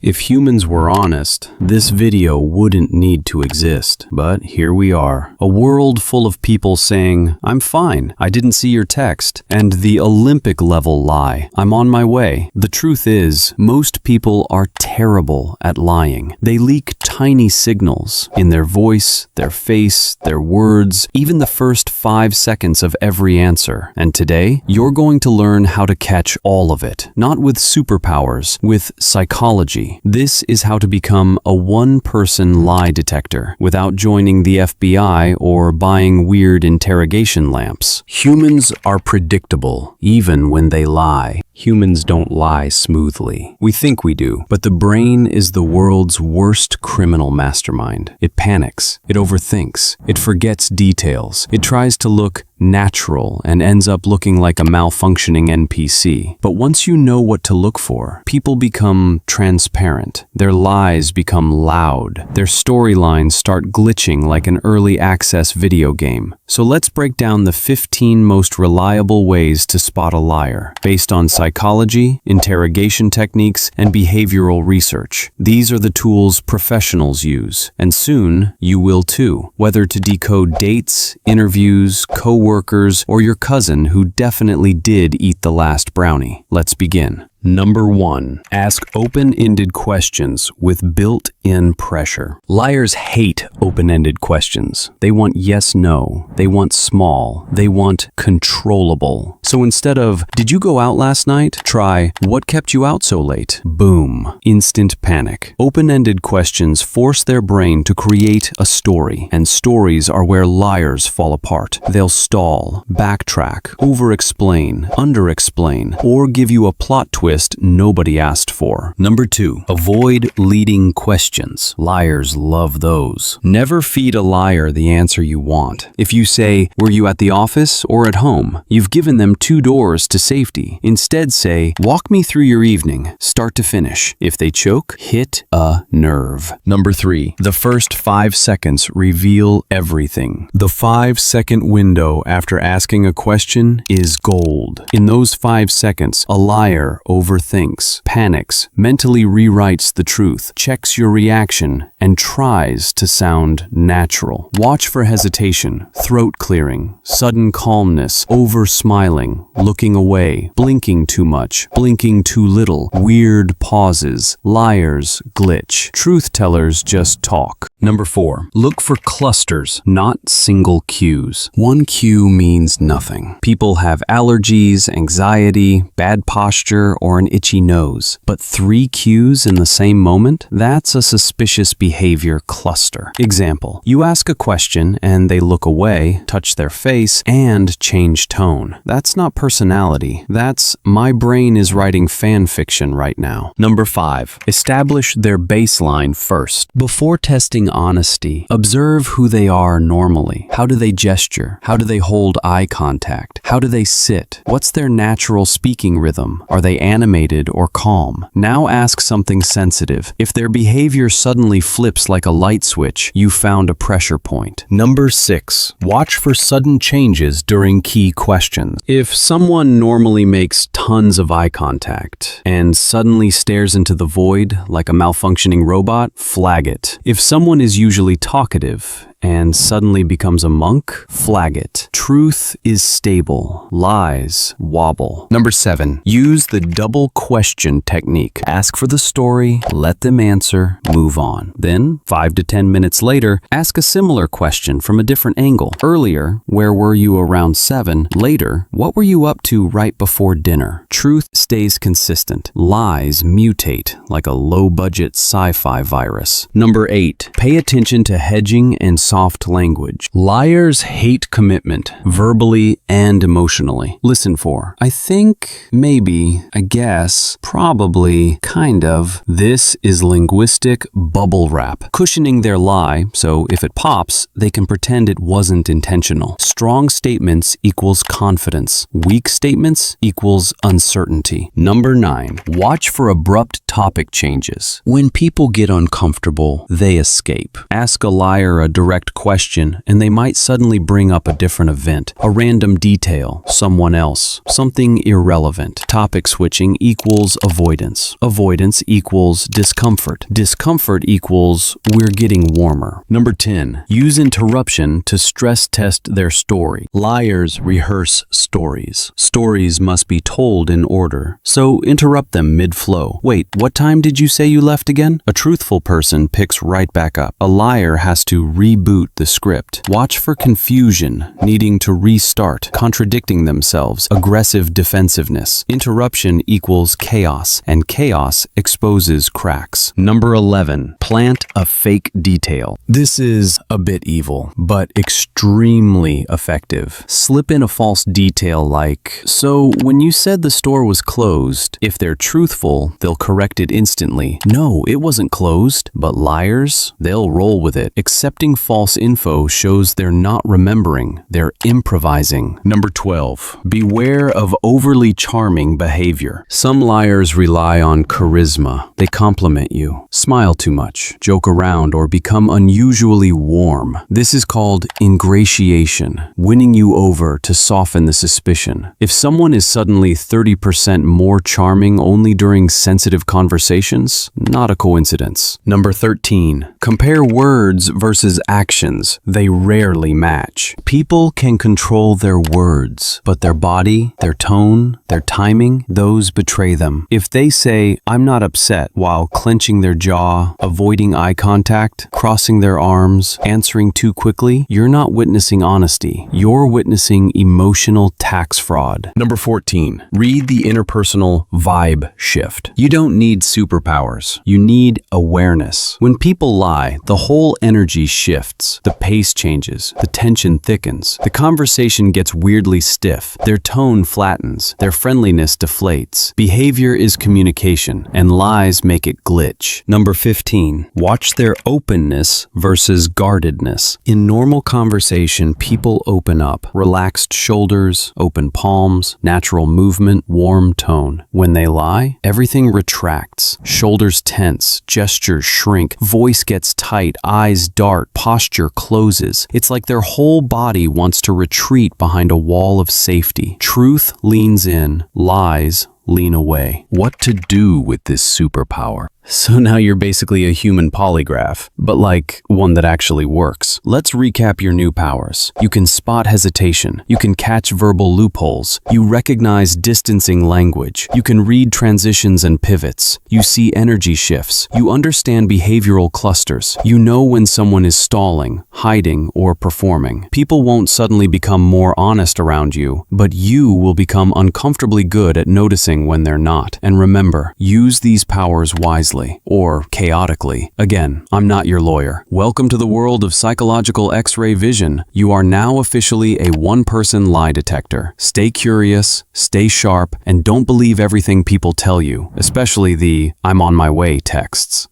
If humans were honest, this video wouldn't need to exist. But here we are, a world full of people saying, "I'm fine, I didn't see your text," and the Olympic-level lie, "I'm on my way." The truth is, most people are terrible at lying. They leak tiny signals in their voice, their face, their words, even the first 5 seconds of every answer. And today, you're going to learn how to catch all of it. Not with superpowers, with psychology. This is how to become a one-person lie detector without joining the FBI or buying weird interrogation lamps. Humans are predictable, even when they lie. Humans don't lie smoothly. We think we do, but the brain is the world's worst criminal mastermind. It panics, it overthinks, it forgets details, it tries to look natural and ends up looking like a malfunctioning NPC. But once you know what to look for, people become transparent. Their lies become loud. Their storylines start glitching like an early access video game. So let's break down the 15 most reliable ways to spot a liar, based on psychology, interrogation techniques, and behavioral research. These are the tools professionals use, and soon you will too, whether to decode dates, interviews, coworkers, or your cousin who definitely did eat the last brownie. Let's begin. Number 1. Ask open-ended questions with built-in pressure. Liars hate open-ended questions. They want yes-no. They want small. They want controllable. So instead of, "Did you go out last night?" try, "What kept you out so late?" Boom. Instant panic. Open-ended questions force their brain to create a story, and stories are where liars fall apart. They'll stall, backtrack, over-explain, under-explain, or give you a plot twist nobody asked for. Number 2, avoid leading questions. Liars love those. Never feed a liar the answer you want. If you say, "Were you at the office or at home?" you've given them 2 doors to safety. Instead say, "Walk me through your evening, start to finish." If they choke, hit a nerve. Number 3, the first 5 seconds reveal everything. The 5-second window after asking a question is gold. In those 5 seconds, a liar overthinks, panics, mentally rewrites the truth, checks your reaction, and tries to sound natural. Watch for hesitation, throat clearing, sudden calmness, over-smiling, looking away, blinking too much, blinking too little, weird pauses. Liars glitch. Truth tellers just talk. Number 4, look for clusters, not single cues. One cue means nothing. People have allergies, anxiety, bad posture, or an itchy nose. But 3 cues in the same moment? That's a suspicious behavior cluster. Example, you ask a question and they look away, touch their face, and change tone. That's not personality. That's, "My brain is writing fan fiction right now." Number 5, establish their baseline first. Before testing honesty, observe who they are normally. How do they gesture? How do they hold eye contact? How do they sit? What's their natural speaking rhythm? Are they animated or calm? Now ask something sensitive. If their behavior suddenly flips like a light switch, you found a pressure point. Number 6, watch for sudden changes during key questions. If someone normally makes tons of eye contact and suddenly stares into the void like a malfunctioning robot, flag it. If someone is usually talkative and suddenly becomes a monk, flag it. Truth is stable. Lies wobble. Number 7, use the double question technique. Ask for the story, let them answer, move on. Then, 5 to 10 minutes later, ask a similar question from a different angle. Earlier, where were you around 7? Later, what were you up to right before dinner? Truth stays consistent. Lies mutate like a low-budget sci-fi virus. Number 8, pay attention to hedging and soft language. Liars hate commitment, verbally and emotionally. Listen for, "I think, maybe, I guess, probably, kind of." This is linguistic bubble wrap, cushioning their lie so if it pops, they can pretend it wasn't intentional. Strong statements equals confidence. Weak statements equals uncertainty. Number 9, watch for abrupt topic changes. When people get uncomfortable, they escape. Ask a liar a direct direct question, and they might suddenly bring up a different event, a random detail, someone else, something irrelevant. Topic switching equals avoidance. Avoidance equals discomfort. Discomfort equals we're getting warmer. Number 10. Use interruption to stress test their story. Liars rehearse stories. Stories must be told in order, so interrupt them mid-flow. Wait, what time did you say you left again? A truthful person picks right back up. A liar has to reboot the script. Watch for confusion, needing to restart, contradicting themselves, aggressive defensiveness. Interruption equals chaos, and chaos exposes cracks. Number 11. Plant a fake detail. This is a bit evil, but extremely effective. Slip in a false detail like, so when you said the store was closed, if they're truthful, they'll correct it instantly. No, it wasn't closed. But liars, they'll roll with it. Accepting false info shows they're not remembering, they're improvising. Number 12. Beware of overly charming behavior. Some liars rely on charisma. They compliment you, smile too much, joke around, or become unusually warm. This is called ingratiation, winning you over to soften the suspicion. If someone is suddenly 30% more charming only during sensitive conversations, not a coincidence. Number 13. Compare words versus actions. They rarely match. People can control their words, but their body, their tone, their timing, those betray them. If they say, "I'm not upset," while clenching their jaw, avoiding eye contact, crossing their arms, answering too quickly, you're not witnessing honesty. You're witnessing emotional tax fraud. Number 14. Read the interpersonal vibe shift. You don't need superpowers. You need awareness. When people lie, the whole energy shifts. The pace changes. The tension thickens. The conversation gets weirdly stiff. Their tone flattens. Their friendliness deflates. Behavior is communication, and lies make it glitch. Number 15. Watch their openness versus guardedness. In normal conversation, people open up. Relaxed shoulders, open palms, natural movement, warm tone. When they lie, everything retracts. Shoulders tense, gestures shrink, voice gets tight, eyes dart, posture closes. It's like their whole body wants to retreat behind a wall of safety. Truth leans in, lies lean away. What to do with this superpower? So now you're basically a human polygraph, but like one that actually works. Let's recap your new powers. You can spot hesitation. You can catch verbal loopholes. You recognize distancing language. You can read transitions and pivots. You see energy shifts. You understand behavioral clusters. You know when someone is stalling, hiding, or performing. People won't suddenly become more honest around you, but you will become uncomfortably good at noticing when they're not. And remember, use these powers wisely. Or chaotically. Again, I'm not your lawyer. Welcome to the world of psychological X-ray vision. You are now officially a one-person lie detector. Stay curious, stay sharp, and don't believe everything people tell you, especially the "I'm on my way" texts.